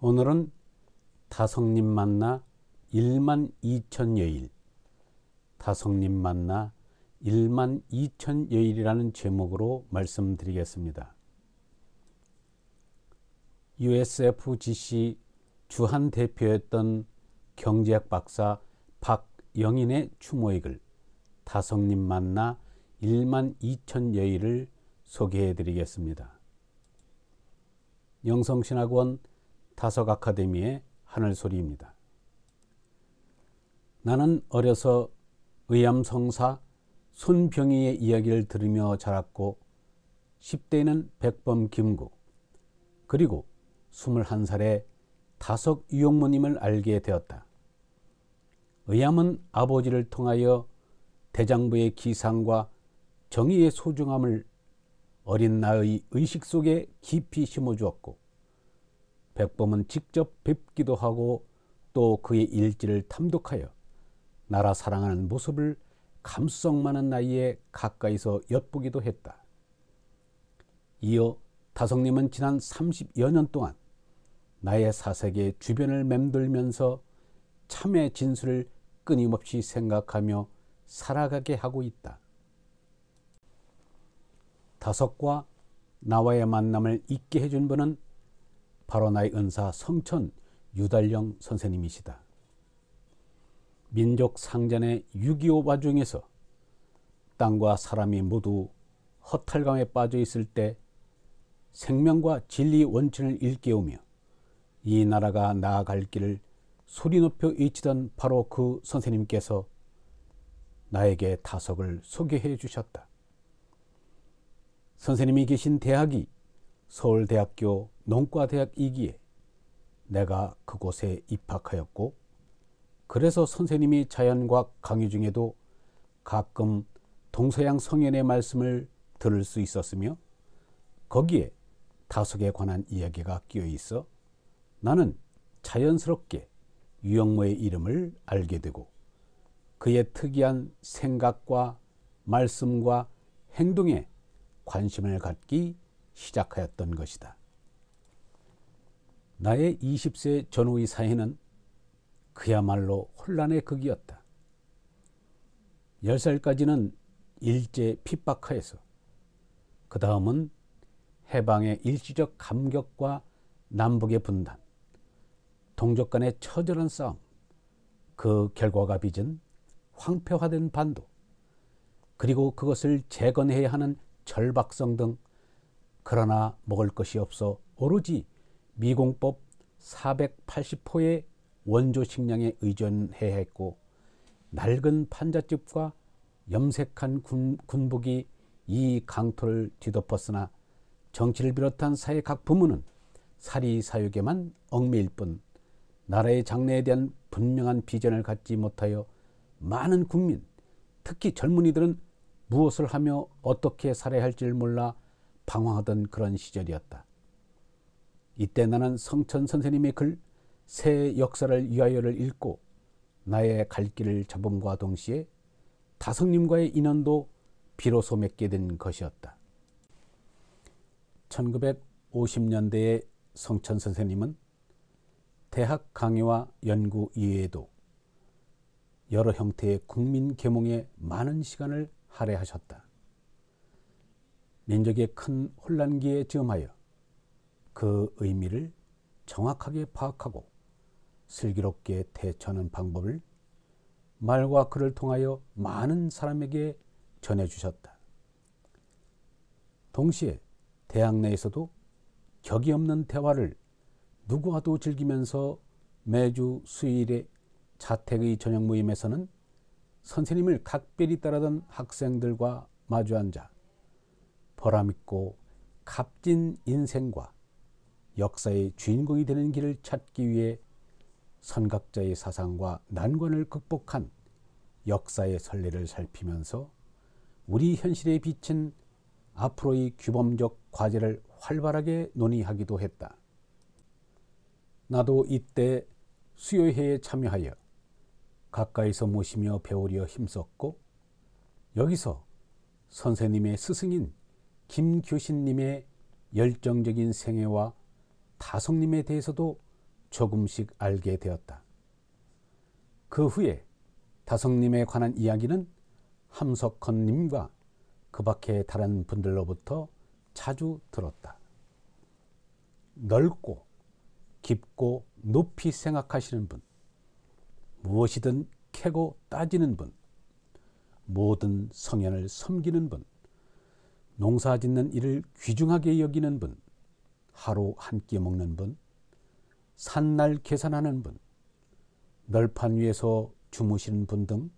오늘은 다성님 만나 12,000여일, 다성님 만나 12,000여일이라는 제목으로 말씀드리겠습니다. USFGC 주한 대표였던 경제학 박사 박영인의 추모의 다성님 만나 12,000여일을 소개해 드리겠습니다. 영성신학원 다석아카데미의 하늘소리입니다. 나는 어려서 의암성사 손병희의 이야기를 들으며 자랐고 10대에는 백범 김구, 그리고 21살에 다석 유영모님을 알게 되었다. 의암은 아버지를 통하여 대장부의 기상과 정의의 소중함을 어린 나의 의식 속에 깊이 심어주었고, 백범은 직접 뵙기도 하고 또 그의 일지를 탐독하여 나라 사랑하는 모습을 감수성 많은 나이에 가까이서 엿보기도 했다. 이어 다성님은 지난 30여 년 동안 나의 사색의 주변을 맴돌면서 참의 진술을 끊임없이 생각하며 살아가게 하고 있다. 다석과 나와의 만남을 있게 해준 분은 바로 나의 은사 성천 유달령 선생님이시다. 민족 상전의 6.25 와중에서 땅과 사람이 모두 허탈감에 빠져 있을 때 생명과 진리 원천을 일깨우며 이 나라가 나아갈 길을 소리 높여 외치던 바로 그 선생님께서 나에게 다석을 소개해 주셨다. 선생님이 계신 대학이 서울대학교 농과대학이기에 내가 그곳에 입학하였고, 그래서 선생님이 자연과학 강의 중에도 가끔 동서양 성현의 말씀을 들을 수 있었으며, 거기에 다석에 관한 이야기가 끼어 있어 나는 자연스럽게 유영모의 이름을 알게 되고 그의 특이한 생각과 말씀과 행동에 관심을 갖기 시작하였던 것이다. 나의 20세 전후의 사회는 그야말로 혼란의 극이었다. 10살까지는 일제 핍박하에서, 그 다음은 해방의 일시적 감격과 남북의 분단, 동족 간의 처절한 싸움, 그 결과가 빚은 황폐화된 반도, 그리고 그것을 재건해야 하는 절박성 등, 그러나 먹을 것이 없어 오로지 미공법 480호의 원조 식량에 의존해야 했고, 낡은 판잣집과 염색한 군복이 이 강토를 뒤덮었으나 정치를 비롯한 사회 각 부문은 사리사욕에만 얽매일 뿐 나라의 장래에 대한 분명한 비전을 갖지 못하여 많은 국민, 특히 젊은이들은 무엇을 하며 어떻게 살아야 할지를 몰라 방황하던 그런 시절이었다. 이때 나는 성천 선생님의 글 새 역사를 위하여를 읽고 나의 갈 길을 잡음과 동시에 다성님과의 인연도 비로소 맺게 된 것이었다. 1950년대에 성천 선생님은 대학 강의와 연구 이외에도 여러 형태의 국민 계몽에 많은 시간을 할애하셨다. 민족의 큰 혼란기에 즈음하여 그 의미를 정확하게 파악하고 슬기롭게 대처하는 방법을 말과 글을 통하여 많은 사람에게 전해주셨다. 동시에 대학 내에서도 격이 없는 대화를 누구와도 즐기면서 매주 수요일에 자택의 저녁 모임에서는 선생님을 각별히 따르던 학생들과 마주 앉아 보람있고 값진 인생과 역사의 주인공이 되는 길을 찾기 위해 선각자의 사상과 난관을 극복한 역사의 선례를 살피면서 우리 현실에 비친 앞으로의 규범적 과제를 활발하게 논의하기도 했다. 나도 이때 수요회에 참여하여 가까이서 모시며 배우려 힘썼고, 여기서 선생님의 스승인 김교신님의 열정적인 생애와 다성님에 대해서도 조금씩 알게 되었다. 그 후에 다성님에 관한 이야기는 함석헌님과 그 밖의 다른 분들로부터 자주 들었다. 넓고 깊고 높이 생각하시는 분, 무엇이든 캐고 따지는 분, 모든 성현을 섬기는 분, 농사 짓는 일을 귀중하게 여기는 분, 하루 한 끼 먹는 분, 산날 계산하는 분, 널판 위에서 주무시는 분 등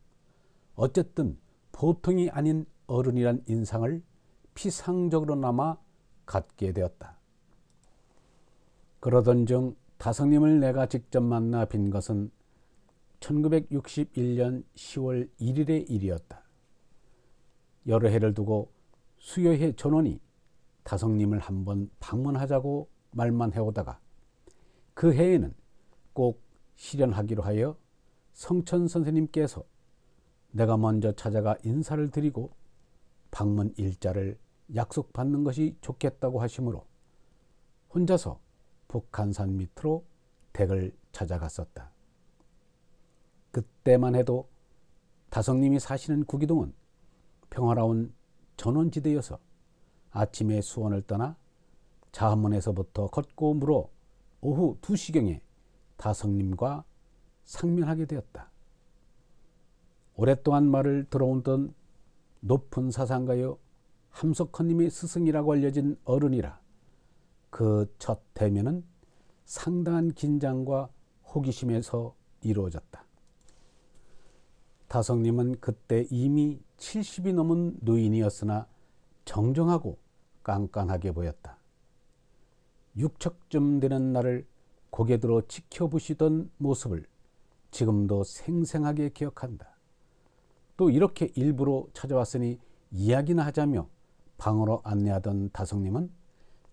어쨌든 보통이 아닌 어른이란 인상을 피상적으로나마 갖게 되었다. 그러던 중 다성님을 내가 직접 만나 뵌 것은 1961년 10월 1일의 일이었다. 여러 해를 두고 수요회 전원이 다성님을 한번 방문하자고 말만 해오다가 그 해에는 꼭 실현하기로 하여 성천 선생님께서 내가 먼저 찾아가 인사를 드리고 방문 일자를 약속받는 것이 좋겠다고 하시므로 혼자서 북한산 밑으로 댁을 찾아갔었다. 그때만 해도 다성님이 사시는 구기동은 평화로운 전원지대여서 아침에 수원을 떠나 자문에서부터 걷고 물어 오후 2시경에 다성님과 상면하게 되었다. 오랫동안 말을 들어오던 높은 사상가여 함석헌님의 스승이라고 알려진 어른이라 그 첫 대면은 상당한 긴장과 호기심에서 이루어졌다. 다성님은 그때 이미 70이 넘은 노인이었으나 정정하고 깐깐하게 보였다. 6척쯤 되는 나를 고개 들어 지켜보시던 모습을 지금도 생생하게 기억한다. 또 이렇게 일부러 찾아왔으니 이야기나 하자며 방으로 안내하던 다성님은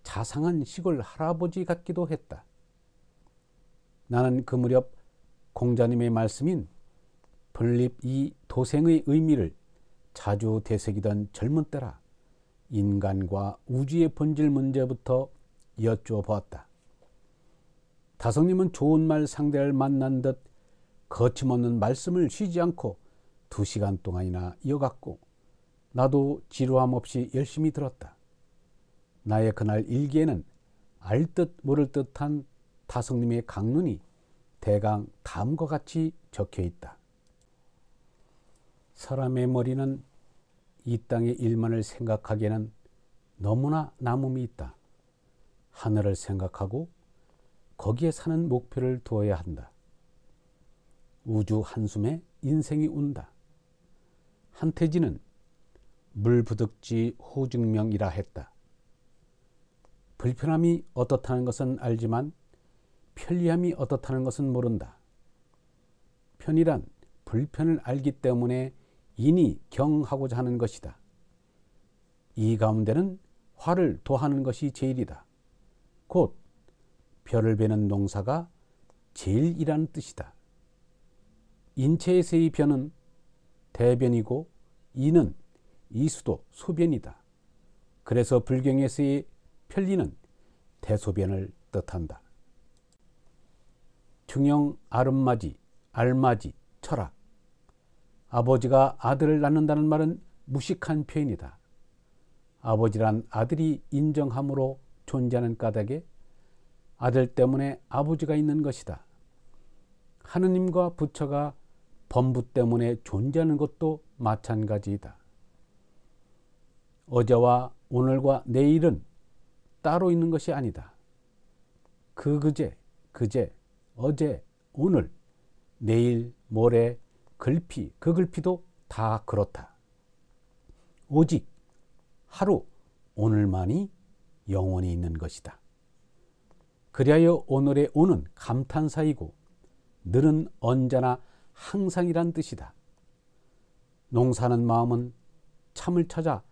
자상한 시골 할아버지 같기도 했다. 나는 그 무렵 공자님의 말씀인 분립 이 도생의 의미를 자주 되새기던 젊은 때라 인간과 우주의 본질 문제부터 여쭈어보았다. 다성님은 좋은 말 상대를 만난 듯 거침없는 말씀을 쉬지 않고 2시간 동안이나 이어갔고 나도 지루함 없이 열심히 들었다. 나의 그날 일기에는 알듯 모를 듯한 다성님의 강론이 대강 다음과 같이 적혀 있다. 사람의 머리는 이 땅의 일만을 생각하기에는 너무나 남음이 있다. 하늘을 생각하고 거기에 사는 목표를 두어야 한다. 우주 한숨에 인생이 운다. 한태진은 물부득지 호증명이라 했다. 불편함이 어떻다는 것은 알지만 편리함이 어떻다는 것은 모른다. 편이란 불편을 알기 때문에 인이 경하고자 하는 것이다. 이 가운데는 화를 도하는 것이 제일이다. 곧 별을 베는 농사가 제일이라는 뜻이다. 인체에서의 변은 대변이고 이는 이수도 소변이다. 그래서 불경에서의 편리는 대소변을 뜻한다. 중형 아름맞이, 알맞이, 철학. 아버지가 아들을 낳는다는 말은 무식한 표현이다. 아버지란 아들이 인정함으로 존재하는 까닭에 아들 때문에 아버지가 있는 것이다. 하느님과 부처가 범부 때문에 존재하는 것도 마찬가지이다. 어제와 오늘과 내일은 따로 있는 것이 아니다. 그제, 어제, 오늘, 내일, 모레, 글피, 그 글피도 다 그렇다. 오직 하루, 오늘만이 영원히 있는 것이다. 그리하여 오늘의 오는 감탄사이고 늘은 언제나 항상이란 뜻이다. 농사는 마음은 참을 찾아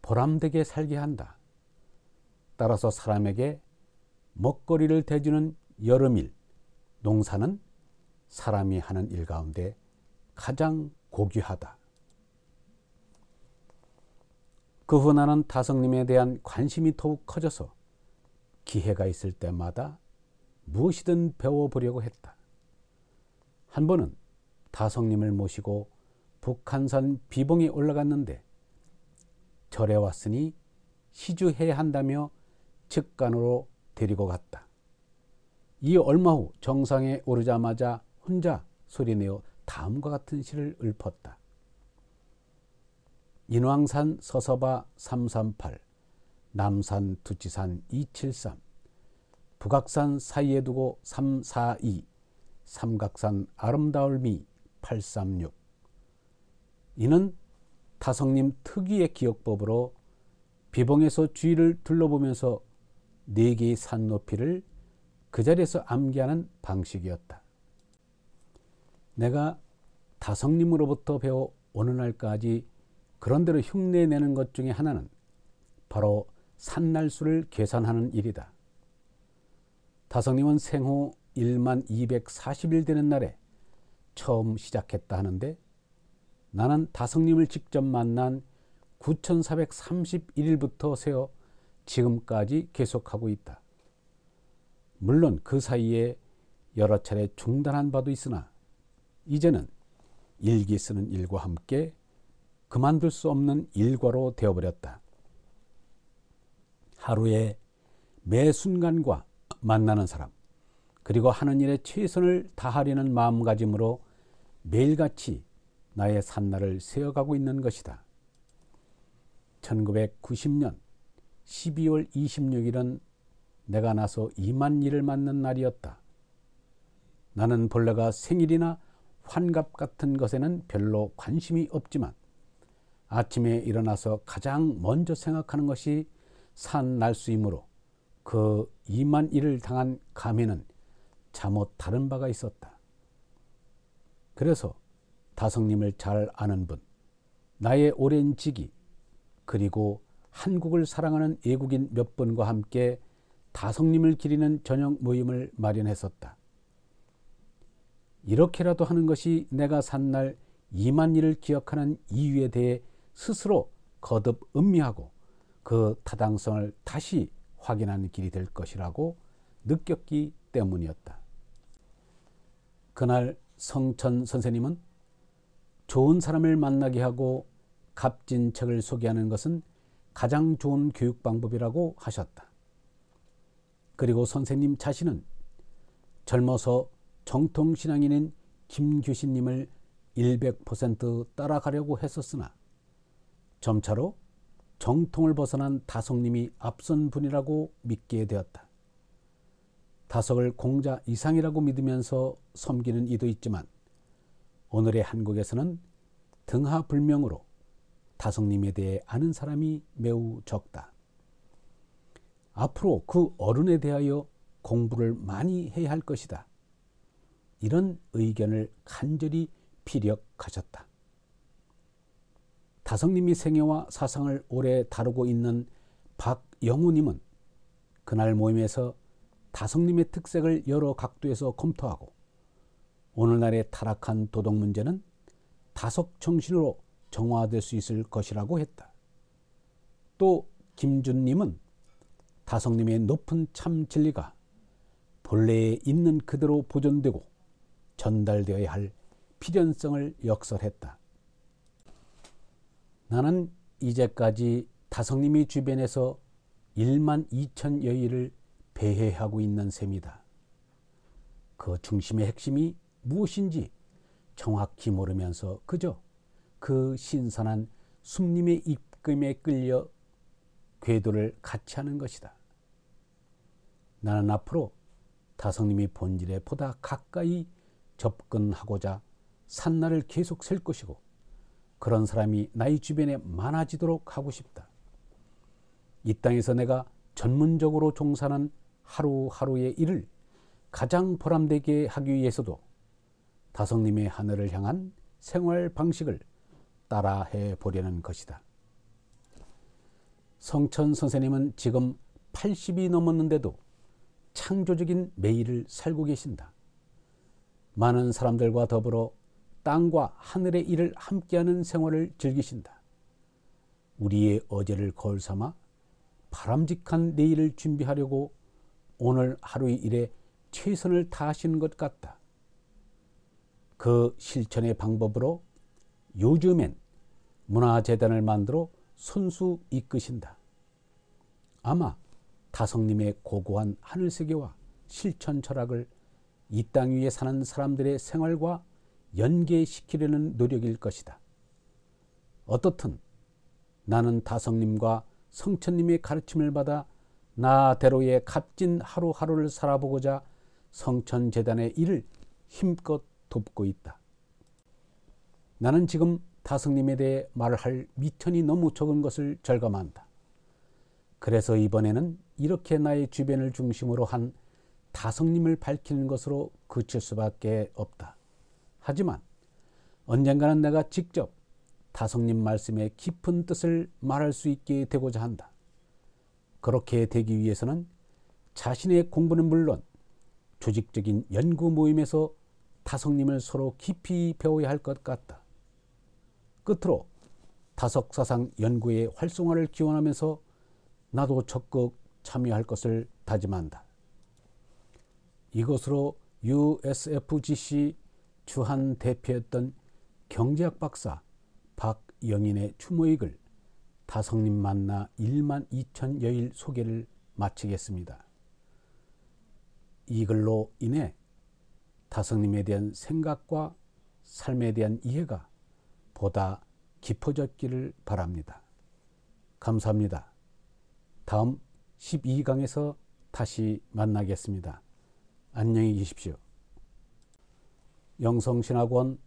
보람되게 살게 한다. 따라서 사람에게 먹거리를 대주는 여름일, 농사는 사람이 하는 일 가운데 가장 고귀하다. 그 후 나는 다성님에 대한 관심이 더욱 커져서 기회가 있을 때마다 무엇이든 배워보려고 했다. 한 번은 다성님을 모시고 북한산 비봉에 올라갔는데 절에 왔으니 시주해야 한다며 직관으로 데리고 갔다. 이 얼마 후 정상에 오르자마자 혼자 소리내어 다음과 같은 시를 읊었다. 인왕산 서서바 338, 남산 두치산 273, 북악산 사이에 두고 342, 삼각산 아름다울미 836. 이는 다성님 특유의 기억법으로 비봉에서 주위를 둘러보면서 4개의 산 높이를 그 자리에서 암기하는 방식이었다. 내가 다성님으로부터 배워 오는 날까지 그런대로 흉내내는 것 중에 하나는 바로 산날수를 계산하는 일이다. 다성님은 생후 1만 240일 되는 날에 처음 시작했다 하는데 나는 다성님을 직접 만난 9431일부터 세어 지금까지 계속하고 있다. 물론 그 사이에 여러 차례 중단한 바도 있으나 이제는 일기 쓰는 일과 함께 그만둘 수 없는 일과로 되어버렸다. 하루에 매 순간과 만나는 사람 그리고 하는 일에 최선을 다하려는 마음가짐으로 매일같이 나의 산날을 세어가고 있는 것이다. 1990년 12월 26일은 내가 나서 2만 일을 맞는 날이었다. 나는 본래가 생일이나 환갑 같은 것에는 별로 관심이 없지만 아침에 일어나서 가장 먼저 생각하는 것이 산날수이므로 그 2만 일을 당한 감회는 잠옷 다른 바가 있었다. 그래서 다성님을 잘 아는 분, 나의 오랜 지기, 그리고 한국을 사랑하는 애국인 몇 분과 함께 다성님을 기리는 저녁 모임을 마련했었다. 이렇게라도 하는 것이 내가 산 날 2만 일을 기억하는 이유에 대해 스스로 거듭 음미하고 그 타당성을 다시 확인하는 길이 될 것이라고 느꼈기 때문이었다. 그날 성천 선생님은 좋은 사람을 만나게 하고 값진 책을 소개하는 것은 가장 좋은 교육 방법이라고 하셨다. 그리고 선생님 자신은 젊어서 정통신앙인인 김규신님을 100% 따라가려고 했었으나 점차로 정통을 벗어난 다성님이 앞선 분이라고 믿게 되었다. 다석을 공자 이상이라고 믿으면서 섬기는 이도 있지만 오늘의 한국에서는 등하불명으로 다성님에 대해 아는 사람이 매우 적다. 앞으로 그 어른에 대하여 공부를 많이 해야 할 것이다. 이런 의견을 간절히 피력하셨다. 다성님이 생애와 사상을 오래 다루고 있는 박영우님은 그날 모임에서 다성님의 특색을 여러 각도에서 검토하고 오늘날의 타락한 도덕 문제는 다석 정신으로 정화될 수 있을 것이라고 했다. 또 김준님은 다성님의 높은 참 진리가 본래에 있는 그대로 보존되고 전달되어야 할 필연성을 역설했다. 나는 이제까지 다성님이 주변에서 1만 2천여일을 배회하고 있는 셈이다. 그 중심의 핵심이 무엇인지 정확히 모르면서 그저 그 신선한 숲님의 입김에 끌려 궤도를 같이 하는 것이다. 나는 앞으로 다성님이 본질에 보다 가까이 접근하고자 산날을 계속 셀 것이고 그런 사람이 나의 주변에 많아지도록 하고 싶다. 이 땅에서 내가 전문적으로 종사하는 하루하루의 일을 가장 보람되게 하기 위해서도 다성님의 하늘을 향한 생활 방식을 따라해 보려는 것이다. 성천 선생님은 지금 80이 넘었는데도 창조적인 매일을 살고 계신다. 많은 사람들과 더불어 땅과 하늘의 일을 함께하는 생활을 즐기신다. 우리의 어제를 거울 삼아 바람직한 내일을 준비하려고 오늘 하루의 일에 최선을 다하시는 것 같다. 그 실천의 방법으로 요즘엔 문화재단을 만들어 손수 이끄신다. 아마 다성님의 고고한 하늘세계와 실천 철학을 이 땅 위에 사는 사람들의 생활과 연계시키려는 노력일 것이다. 어떻든 나는 다성님과 성천님의 가르침을 받아 나대로의 값진 하루하루를 살아보고자 성천재단의 일을 힘껏 돕고 있다. 나는 지금 다성님에 대해 말할 미천이 너무 적은 것을 절감한다. 그래서 이번에는 이렇게 나의 주변을 중심으로 한 다성님을 밝히는 것으로 그칠 수밖에 없다. 하지만 언젠가는 내가 직접 다성님 말씀의 깊은 뜻을 말할 수 있게 되고자 한다. 그렇게 되기 위해서는 자신의 공부는 물론 조직적인 연구 모임에서 다성님을 서로 깊이 배워야 할 것 같다. 끝으로 다석사상 연구의 활성화를 기원하면서 나도 적극 참여할 것을 다짐한다. 이것으로 USFGC 주한 대표였던 경제학 박사 박영인의 추모익을 다성님 만나 12,000여일 소개를 마치겠습니다. 이 글로 인해 다성님에 대한 생각과 삶에 대한 이해가 보다 깊어졌기를 바랍니다. 감사합니다. 다음 12강에서 다시 만나겠습니다. 안녕히 계십시오. 영성신학원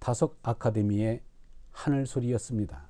다석 아카데미의 하늘소리였습니다.